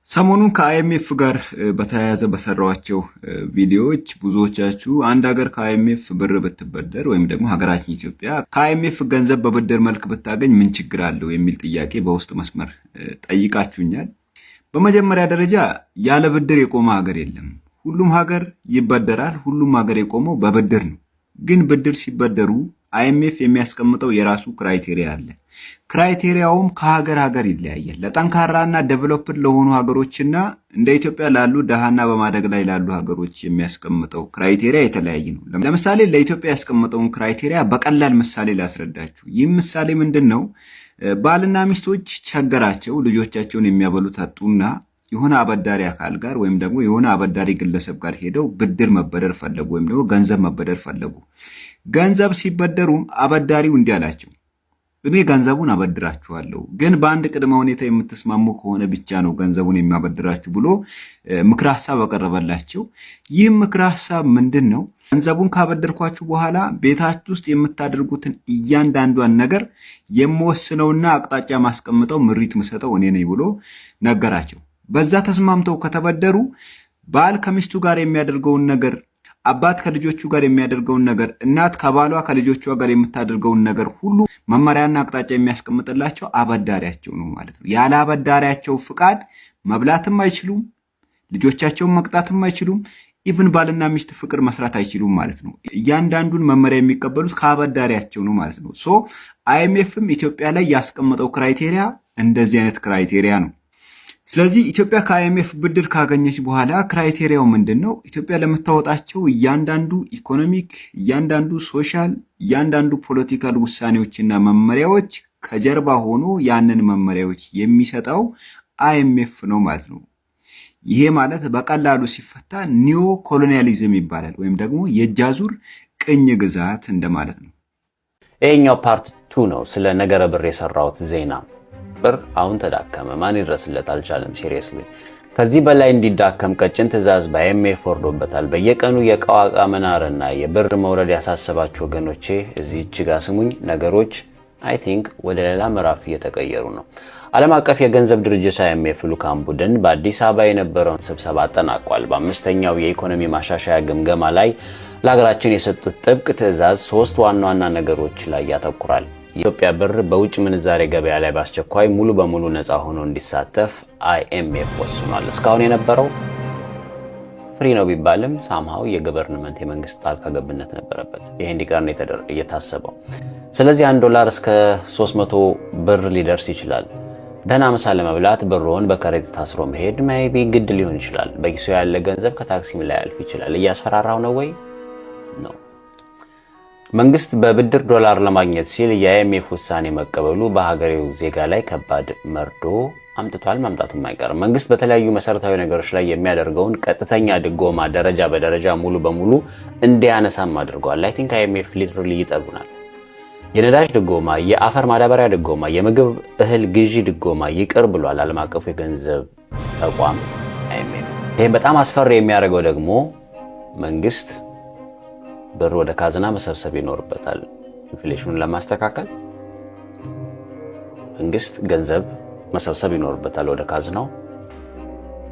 ሰሞኑን ከአይኤምኤፍ ጋር በተያያዘ በሰራዋቸው ቪዲዮዎች ብዙዎቻችሁ አንድ ሀገር ከአይኤምኤፍ ብር ብትበደር ወይም ደግሞ ሀገራችን ኢትዮጵያ ከአይኤምኤፍ ገንዘብ በብድር መልክ ብታገኝ ምን ችግር አለው የሚል ጥያቄ በውስጥ መስመር ጠይቃችሁኛል። በመጀመሪያ ደረጃ ያለ ብድር የቆመ ሀገር የለም። ሁሉም ሀገር ይበደራል። ሁሉም ሀገር የቆመው በብድር ነው። ግን ብድር ሲበደሩ አይኤምኤፍ የሚያስቀምጠው የራሱ ክራይቴሪያ አለ። ክራይቴሪያውም ከሀገር ሀገር ይለያያል። ለጠንካራና ዴቨሎፕድ ለሆኑ ሀገሮችና እንደ ኢትዮጵያ ላሉ ደሃና በማደግ ላይ ላሉ ሀገሮች የሚያስቀምጠው ክራይቴሪያ የተለያየ ነው። ለምሳሌ ለኢትዮጵያ ያስቀምጠውን ክራይቴሪያ በቀላል ምሳሌ ላስረዳችሁ። ይህ ምሳሌ ምንድነው? ባልና ሚስቶች ቸገራቸው፣ ልጆቻቸውን የሚያበሉት አጡና የሆነ አበዳሪ አካል ጋር ወይም ደግሞ የሆነ አበዳሪ ግለሰብ ጋር ሄደው ብድር መበደር ፈለጉ ወይም ደግሞ ገንዘብ መበደር ፈለጉ። ገንዘብ ሲበደሩም አበዳሪው እንዲህ አላቸው፣ እኔ ገንዘቡን አበድራችኋለሁ፣ ግን በአንድ ቅድመ ሁኔታ የምትስማሙ ከሆነ ብቻ ነው ገንዘቡን የሚያበድራችሁ ብሎ ምክረ ሐሳብ አቀረበላቸው። ይህ ምክረ ሐሳብ ምንድነው? ገንዘቡን ካበደርኳችሁ በኋላ ቤታችሁ ውስጥ የምታደርጉትን እያንዳንዷን ነገር የምወስነውና አቅጣጫ ማስቀምጠው ምሪት ምሰጠው እኔ ነኝ ብሎ ነገራቸው። በዛ ተስማምተው ከተበደሩ ባል ከሚስቱ ጋር የሚያደርገውን ነገር፣ አባት ከልጆቹ ጋር የሚያደርገውን ነገር፣ እናት ከባሏ ከልጆቿ ጋር የምታደርገውን ነገር ሁሉ መመሪያና አቅጣጫ የሚያስቀምጥላቸው አበዳሪያቸው ነው ማለት ነው። ያለ አበዳሪያቸው ፍቃድ መብላትም አይችሉም፣ ልጆቻቸውን መቅጣትም አይችሉም፣ ኢቭን ባልና ሚስት ፍቅር መስራት አይችሉም ማለት ነው። እያንዳንዱን መመሪያ የሚቀበሉት ከአበዳሪያቸው ነው ማለት ነው። አይኤምኤፍም ኢትዮጵያ ላይ ያስቀመጠው ክራይቴሪያ እንደዚህ አይነት ክራይቴሪያ ነው። ስለዚህ ኢትዮጵያ ከአይኤምኤፍ ብድር ካገኘች በኋላ ክራይቴሪያው ምንድነው? ኢትዮጵያ ለምታወጣቸው እያንዳንዱ ኢኮኖሚክ፣ እያንዳንዱ ሶሻል፣ እያንዳንዱ ፖለቲካል ውሳኔዎችና መመሪያዎች ከጀርባ ሆኖ ያንን መመሪያዎች የሚሰጠው አይኤምኤፍ ነው ማለት ነው። ይሄ ማለት በቀላሉ ሲፈታ ኒዮ ኮሎኒያሊዝም ይባላል፣ ወይም ደግሞ የእጅ አዙር ቅኝ ግዛት እንደማለት ነው። ይሄኛው ፓርት 2 ነው። ስለ ነገረ ብር የሰራሁት ዜና ብር አሁን ተዳከመ፣ ማን ይድረስለት አልቻለም። ሲሪየስሊ ከዚህ በላይ እንዲዳከም ቀጭን ትዕዛዝ በአይኤምኤፍ ወርዶበታል። በየቀኑ የዕቃ ዋጋ መናርና የብር መውረድ ያሳሰባችሁ ወገኖቼ እዚህች ጋር ስሙኝ። ነገሮች አይ ቲንክ ወደ ሌላ ምዕራፍ እየተቀየሩ ነው። ዓለም አቀፍ የገንዘብ ድርጅት አይኤምኤፍ ልዑካን ቡድን በአዲስ አበባ የነበረውን ስብሰባ አጠናቋል። በአምስተኛው የኢኮኖሚ ማሻሻያ ግምገማ ላይ ለሀገራችን የሰጡት ጥብቅ ትዕዛዝ 3 ዋና ዋና ነገሮች ላይ ያተኩራል። የኢትዮጵያ ብር በውጭ ምንዛሬ ገበያ ላይ በአስቸኳይ ሙሉ በሙሉ ነፃ ሆኖ እንዲሳተፍ አይኤምኤፍ ወስኗል። እስካሁን የነበረው ፍሪ ነው ቢባልም ሳምሃው የገቨርንመንት የመንግስት ጣልቃ ገብነት ነበረበት። ይሄ እንዲቀር ነው እየታሰበው። ስለዚህ $1 እስከ 300 ብር ሊደርስ ይችላል። ደህና ምሳ ለመብላት ብሮን በከረጢት ታስሮ መሄድ ሜይቢ ግድ ሊሆን ይችላል። በኪሱ ያለ ገንዘብ ከታክሲም ላይ ያልፍ ይችላል። እያስፈራራው ነው ወይ ነው? መንግስት በብድር ዶላር ለማግኘት ሲል የአይኤምኤፍ ውሳኔ መቀበሉ በሀገሬው ዜጋ ላይ ከባድ መርዶ አምጥቷል። ማምጣቱም አይቀርም። መንግስት በተለያዩ መሰረታዊ ነገሮች ላይ የሚያደርገውን ቀጥተኛ ድጎማ ደረጃ በደረጃ ሙሉ በሙሉ እንዲያነሳም አድርጓል። አይ ቲንክ አይኤምኤፍ ሊትራሊ ይጠጉናል። የነዳጅ ድጎማ፣ የአፈር ማዳበሪያ ድጎማ፣ የምግብ እህል ግዢ ድጎማ ይቅር ብሏል ዓለም አቀፉ የገንዘብ ተቋም አይኤምኤፍ። ይሄ በጣም አስፈሪ የሚያደርገው ደግሞ መንግስት ብር ወደ ካዝና መሰብሰብ ይኖርበታል። ኢንፍሌሽኑን ለማስተካከል መንግስት ገንዘብ መሰብሰብ ይኖርበታል ወደ ካዝናው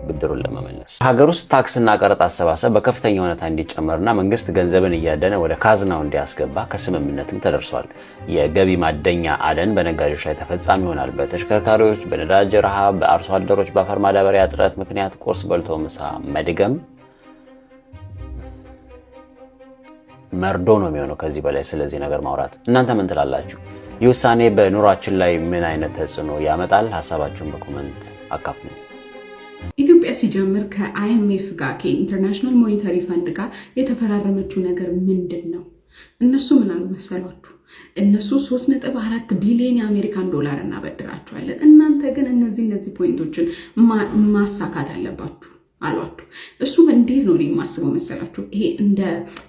ብድሩን ለመመለስ። ሀገር ውስጥ ታክስና ቀረጥ አሰባሰብ በከፍተኛ ሁኔታ እንዲጨመርና መንግስት ገንዘብን እያደነ ወደ ካዝናው እንዲያስገባ ከስምምነትም ተደርሷል። የገቢ ማደኛ አደን በነጋዴዎች ላይ ተፈጻሚ ይሆናል። በተሽከርካሪዎች፣ በነዳጅ ረሃብ፣ በአርሶ አደሮች በአፈር ማዳበሪያ እጥረት ምክንያት ቁርስ በልቶ ምሳ መድገም መርዶ ነው የሚሆነው። ከዚህ በላይ ስለዚህ ነገር ማውራት እናንተ ምን ትላላችሁ? ይህ ውሳኔ በኑሯችን ላይ ምን አይነት ተጽዕኖ ያመጣል? ሐሳባችሁን በኮሜንት አካፍሉ። ኢትዮጵያ ሲጀምር ከአይኤምኤፍ ጋር ከኢንተርናሽናል ሞኔታሪ ፈንድ ጋር የተፈራረመችው ነገር ምንድን ነው? እነሱ ምን አሉ መሰላችሁ? እነሱ 3.4 ቢሊዮን የአሜሪካን ዶላር እናበድራቸዋለን፣ እናንተ ግን እነዚህ ፖይንቶችን ማሳካት አለባችሁ አሏቸው። እሱ እንዴት ነው የማስበው መሰላችሁ? ይሄ እንደ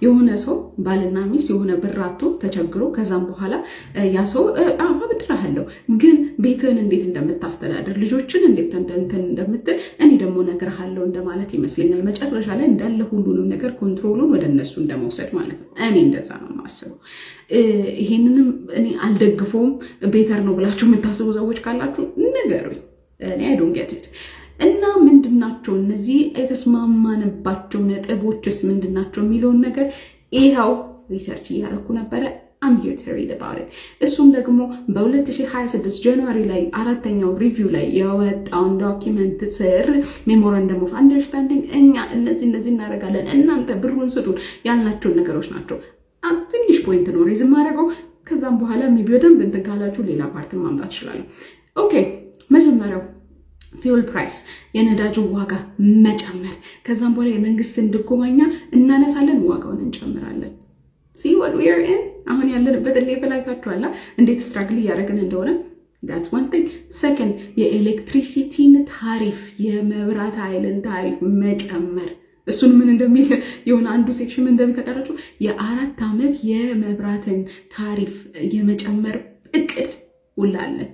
የሆነ ሰው ባልና ሚስት የሆነ ብራቶ ተቸግሮ ከዛም በኋላ ያ ሰው አበድራለሁ ግን ቤትህን እንዴት እንደምታስተዳድር ልጆችን እንዴት እንደምትል እኔ ደግሞ እነግርሃለሁ እንደማለት ይመስለኛል። መጨረሻ ላይ እንዳለ ሁሉንም ነገር ኮንትሮሉን ወደ እነሱ እንደመውሰድ ማለት ነው። እኔ እንደዛ ነው የማስበው። ይሄንንም እኔ አልደግፈውም። ቤተር ነው ብላችሁ የምታስቡ ሰዎች ካላችሁ ንገሩኝ። እኔ አይ ዶንት ጌት ኢት። እና ምንድናቸው እነዚህ የተስማማንባቸው ነጥቦችስ ምንድናቸው የሚለውን ነገር ይኸው ሪሰርች እያደረኩ ነበረ። I'm here to read about it። እሱም ደግሞ በ2026 ጃንዋሪ ላይ 4ኛው ሪቪው ላይ የወጣውን ዶክመንት ስር ሜሞራንደም ኦፍ አንደርስታንዲንግ እኛ እነዚህ እናደርጋለን እናንተ ብሩን ስጡን ያልናቸውን ነገሮች ናቸው። ትንሽ ፖይንት ነው ሬዝ ማድረገው። ከዛም በኋላ ሜቢ በደንብ እንትን ካላችሁ ሌላ ፓርትን ማምጣት ይችላል። ኦኬ መጀመሪያው ፊውል ፕራይስ የነዳጁ ዋጋ መጨመር። ከዛም በኋላ የመንግስትን ድጎማኛ እናነሳለን፣ ዋጋውን እንጨምራለን። see what we are in አሁን ያለንበት ሌቭል አይታችኋል እንዴት ስትራግል እያደረግን እንደሆነ። that's one thing። second የኤሌክትሪሲቲን ታሪፍ የመብራት ኃይልን ታሪፍ መጨመር። እሱን ምን እንደሚል የሆነ አንዱ ሴክሽን ምን እንደሚተቀረጩ የ4 ዓመት የመብራትን ታሪፍ የመጨመር እቅድ ውላለን።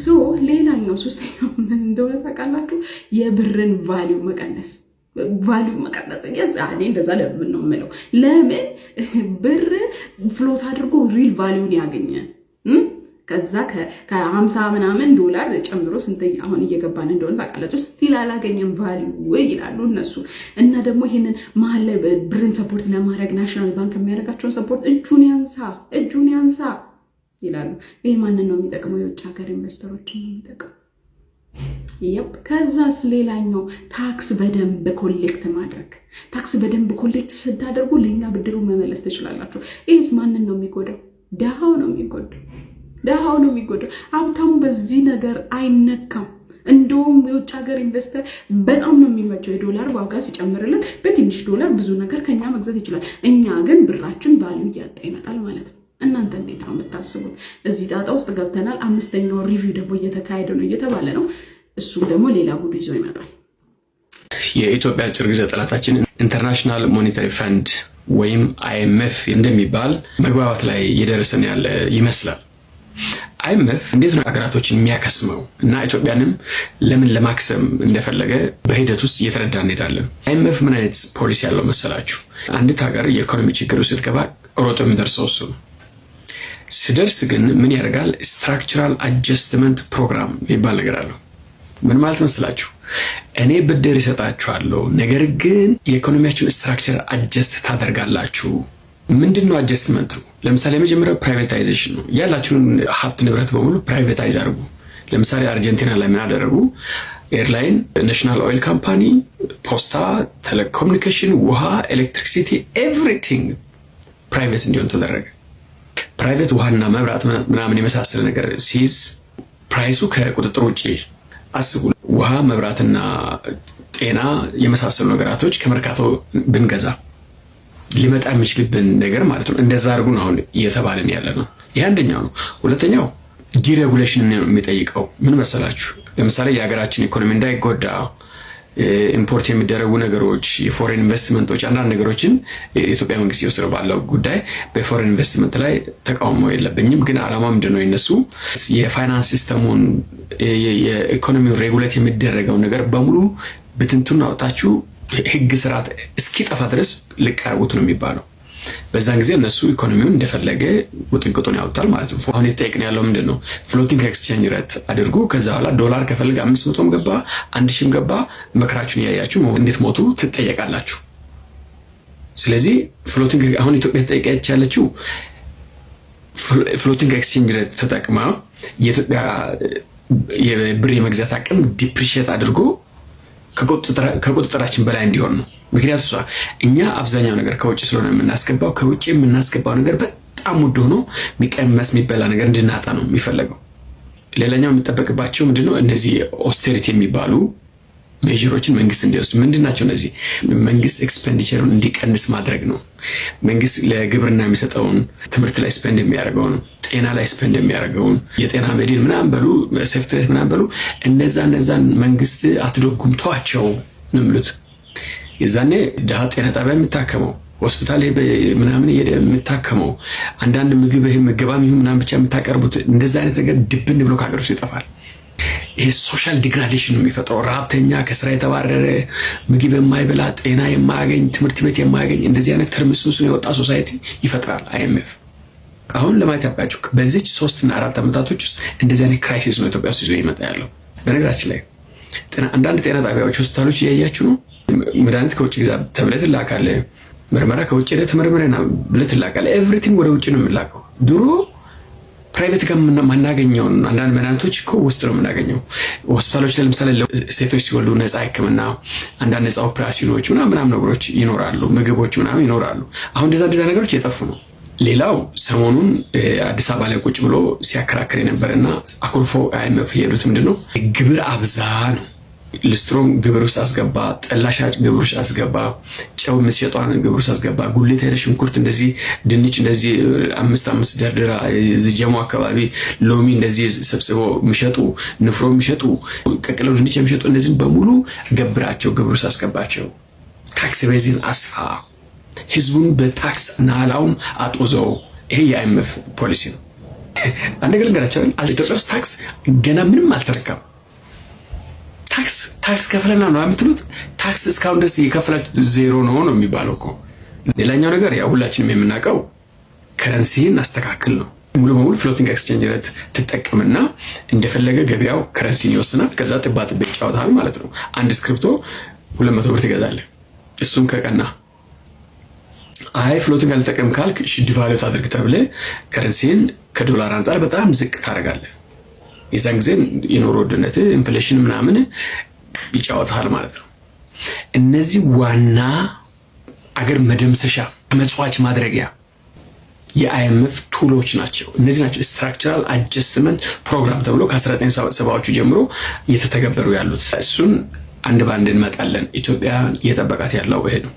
ሶ ሌላኛው ሶስተኛው ምን እንደሆነ ታውቃላችሁ? የብርን ቫልዩ መቀነስ። እኔ እንደዛ ለምን ነው የምለው? ለምን ብር ፍሎት አድርጎ ሪል ቫልዩን ያገኘ ከዛ ከ50 ምናምን ዶላር ጨምሮ ስንት አሁን እየገባን እንደሆነ ታውቃላችሁ። ስቲል አላገኘም ቫልዩ ይላሉ እነሱ። እና ደግሞ ይሄንን መሀል ላይ ብርን ሰፖርት ለማድረግ ናሽናል ባንክ የሚያደርጋቸውን ሰፖርት እጁን ያንሳ ይላሉ። ይሄ ማንን ነው የሚጠቅመው? የውጭ ሀገር ኢንቨስተሮችን ነው የሚጠቅመው። ከዛስ ሌላኛው ታክስ በደንብ ኮሌክት ማድረግ። ታክስ በደንብ ኮሌክት ስታደርጉ ለኛ ብድሩ መመለስ ትችላላችሁ። ይህስ ማንን ነው የሚጎዳው? ደሃው ነው የሚጎዳው። ሀብታሙ በዚህ ነገር አይነካም። እንደውም የውጭ ሀገር ኢንቨስተር በጣም ነው የሚመቸው። የዶላር ዋጋ ሲጨምርለት በትንሽ ዶላር ብዙ ነገር ከኛ መግዛት ይችላል። እኛ ግን ብራችን ቫልዩ እያጣ ይመጣል ማለት ነው። እናንተ እንዴት ነው የምታስቡት? እዚህ ጣጣ ውስጥ ገብተናል። 5ኛው ሪቪው ደግሞ እየተካሄደ ነው እየተባለ ነው። እሱ ደግሞ ሌላ ጉድ ይዞ ይመጣል። የኢትዮጵያ አጭር ጊዜ ጠላታችን ኢንተርናሽናል ሞኔታሪ ፈንድ ወይም IMF እንደሚባል መግባባት ላይ እየደረሰን ያለ ይመስላል። IMF እንዴት ነው ሀገራቶችን የሚያከስመው እና ኢትዮጵያንም ለምን ለማክሰም እንደፈለገ በሂደት ውስጥ እየተረዳ እንሄዳለን። IMF ምን አይነት ፖሊሲ ያለው መሰላችሁ? አንዲት ሀገር የኢኮኖሚ ችግር ውስጥ ስትገባ ሮጦ የሚደርሰው እሱ ነው። ሲደርስ ግን ምን ያደርጋል? ስትራክቸራል አጀስትመንት ፕሮግራም የሚባል ነገር አለው። ምን ማለት መስላችሁ? እኔ ብድር ይሰጣችኋለሁ፣ ነገር ግን የኢኮኖሚያችሁን ስትራክቸር አጀስት ታደርጋላችሁ። ምንድነው አጀስትመንቱ? ለምሳሌ የመጀመሪያው ፕራይቬታይዜሽን ነው። ያላችሁን ሀብት ንብረት በሙሉ ፕራይቬታይዝ አድርጉ። ለምሳሌ አርጀንቲና ላይ ምን አደረጉ? ኤርላይን፣ ናሽናል ኦይል ካምፓኒ፣ ፖስታ፣ ቴሌኮሙኒኬሽን፣ ውሃ፣ ኤሌክትሪሲቲ ኤቭሪቲንግ ፕራይቬት እንዲሆን ተደረገ። ፕራይቬት ውሃና መብራት ምናምን የመሳሰለ ነገር ሲይዝ ፕራይሱ ከቁጥጥር ውጭ። አስቡ፣ ውሃ መብራትና ጤና የመሳሰሉ ነገራቶች ከመርካቶ ብንገዛ ሊመጣ የሚችልብን ነገር ማለት ነው። እንደዛ አድርጉን አሁን እየተባልን ያለ ነው። ይህ አንደኛው ነው። ሁለተኛው ዲሬጉሌሽን የሚጠይቀው ምን መሰላችሁ? ለምሳሌ የሀገራችን ኢኮኖሚ እንዳይጎዳ ኢምፖርት የሚደረጉ ነገሮች፣ የፎሬን ኢንቨስትመንቶች፣ አንዳንድ ነገሮችን የኢትዮጵያ መንግስት ይወስድ ባለው ጉዳይ በፎሬን ኢንቨስትመንት ላይ ተቃውሞ የለብኝም። ግን አላማ ምንድነው? የነሱ የፋይናንስ ሲስተሙን የኢኮኖሚው ሬጉሌት የሚደረገው ነገር በሙሉ ብትንቱን አውጣችሁ ህግ ስርዓት እስኪጠፋ ድረስ ልቀርቡት ነው የሚባለው። በዛን ጊዜ እነሱ ኢኮኖሚውን እንደፈለገ ውጥንቅጡን ያወጣል ማለት ነው። አሁን የተጠየቅን ያለው ምንድን ነው? ፍሎቲንግ ኤክስቼንጅ ሬት አድርጉ። ከዛ በኋላ ዶላር ከፈለገ 500ም ገባ 1000ም ገባ መከራችሁን እያያችሁ እንዴት ሞቱ ትጠየቃላችሁ። ስለዚህ ፍሎቲንግ አሁን ኢትዮጵያ ተጠየቀች ያለችው ፍሎቲንግ ኤክስቼንጅ ሬት ተጠቅማ የኢትዮጵያ የብር የመግዛት አቅም ዲፕሪሺየት አድርጎ ከቁጥጥራችን በላይ እንዲሆን ነው። ምክንያቱ እኛ አብዛኛው ነገር ከውጭ ስለሆነ የምናስገባው ከውጭ የምናስገባው ነገር በጣም ውድ ሆኖ የሚቀመስ የሚበላ ነገር እንድናጣ ነው የሚፈለገው። ሌላኛው የሚጠበቅባቸው ምንድነው? እነዚህ ኦስቴሪቲ የሚባሉ ሜዥሮችን መንግስት እንዲወስድ። ምንድናቸው እነዚህ? መንግስት ኤክስፔንዲቸሩን እንዲቀንስ ማድረግ ነው። መንግስት ለግብርና የሚሰጠውን፣ ትምህርት ላይ ስፔንድ የሚያደርገውን፣ ጤና ላይ ስፔንድ የሚያደርገውን፣ የጤና መድን ምናምን በሉ፣ ሴፍትኔት ምናምን በሉ፣ እነዛን መንግስት አትደጉም ተዋቸው ነው የሚሉት። የዛኔ ድሃ ጤና ጣቢያ የሚታከመው፣ ሆስፒታል ምናምን እየሄደ የሚታከመው፣ አንዳንድ ምግብ ምገባም ይሁን ምናምን ብቻ የምታቀርቡት፣ እንደዛ አይነት ነገር ድብን ብሎ ከሀገር ውስጥ ይጠፋል። ይሄ ሶሻል ዲግራዴሽን ነው የሚፈጥረው። ረሀብተኛ፣ ከስራ የተባረረ፣ ምግብ የማይበላ፣ ጤና የማያገኝ፣ ትምህርት ቤት የማያገኝ እንደዚህ አይነት ትርምስምሱን የወጣ ሶሳይቲ ይፈጥራል IMF። አሁን ለማየት ያብቃችሁ በዚች 3 እና 4 ዓመታቶች ውስጥ እንደዚህ አይነት ክራይሲስ ነው ኢትዮጵያ ውስጥ ይዞ ይመጣ ያለው። በነገራችን ላይ አንዳንድ ጤና ጣቢያዎች፣ ሆስፒታሎች እያያችሁ ነው። መድኃኒት ከውጭ ግዛ ተብለህ ትላካለህ። ምርመራ ከውጭ ሄደህ ተመርምረና ብለህ ትላካለህ። ኤቭሪቲንግ ወደ ውጭ ነው የሚላከው። ድሮ ፕራይቬት ጋር የምናገኘውን አንዳንድ መድኃኒቶች እኮ ውስጥ ነው የምናገኘው። ሆስፒታሎች ላይ ለምሳሌ ሴቶች ሲወልዱ ነፃ ሕክምና፣ አንዳንድ ነፃ ኦፕሬሽኖች ምናምን ነገሮች ይኖራሉ፣ ምግቦች ምናምን ይኖራሉ። አሁን እንደዛ ነገሮች እየጠፉ ነው። ሌላው ሰሞኑን አዲስ አበባ ላይ ቁጭ ብሎ ሲያከራክር የነበረና አኩርፎ አይኤምኤፍ የሄዱት ምንድነው ግብር አብዛ ነው። ልስትሮም ግብር ውስጥ አስገባ፣ ጠላ ሻጭ ግብር ውስጥ አስገባ፣ ጨው የምትሸጧን ግብር ውስጥ አስገባ፣ ጉሌት ሄደ ሽንኩርት እንደዚህ ድንች እንደዚህ አምስት ደርድራ ጀሞ አካባቢ ሎሚ እንደዚህ ሰብስበው የሚሸጡ ንፍሮ የሚሸጡ ቀቅለው ድንች የሚሸጡ እነዚህን በሙሉ ገብራቸው ግብር ውስጥ አስገባቸው። ታክስ ቤዝን አስፋ፣ ህዝቡን በታክስ ናላውን አጡዘው። ይሄ የአይኤምኤፍ ፖሊሲ ነው። አንድ ነገር ልንገራቸው፣ ኢትዮጵያ ውስጥ ታክስ ገና ምንም አልተረከበም። ታክስ ከፍለና ነው የምትሉት። ታክስ እስካሁን ድረስ የከፈላችሁ ዜሮ ነው የሚባለው እኮ። ሌላኛው ነገር ያው ሁላችንም የምናውቀው ከረንሲን አስተካክል ነው። ሙሉ በሙሉ ፍሎቲንግ ኤክስቼንጅ ሬት ትጠቀምና እንደፈለገ ገበያው ከረንሲን ይወስናል። ከዛ ጥባጥብ ይጫወታል ማለት ነው። አንድ ስክሪፕቶ 200 ብር ትገዛለህ። እሱም ከቀና አይ ፍሎቲንግ አልጠቀም ካልክ ዲቫሉት አድርግ ተብለህ ከረንሲን ከዶላር አንጻር በጣም ዝቅ ታደርጋለህ። የዛን ጊዜ የኑሮ ውድነት ኢንፍሌሽን ምናምን ይጫወታል ማለት ነው። እነዚህ ዋና አገር መደምሰሻ መጽዋች ማድረጊያ የአይኤምኤፍ ቱሎች ናቸው። እነዚህ ናቸው ስትራክቸራል አጀስትመንት ፕሮግራም ተብሎ ከ1970ዎቹ ጀምሮ እየተተገበሩ ያሉት። እሱን አንድ ባንድ እንመጣለን። ኢትዮጵያ እየጠበቃት ያለው ይሄ ነው።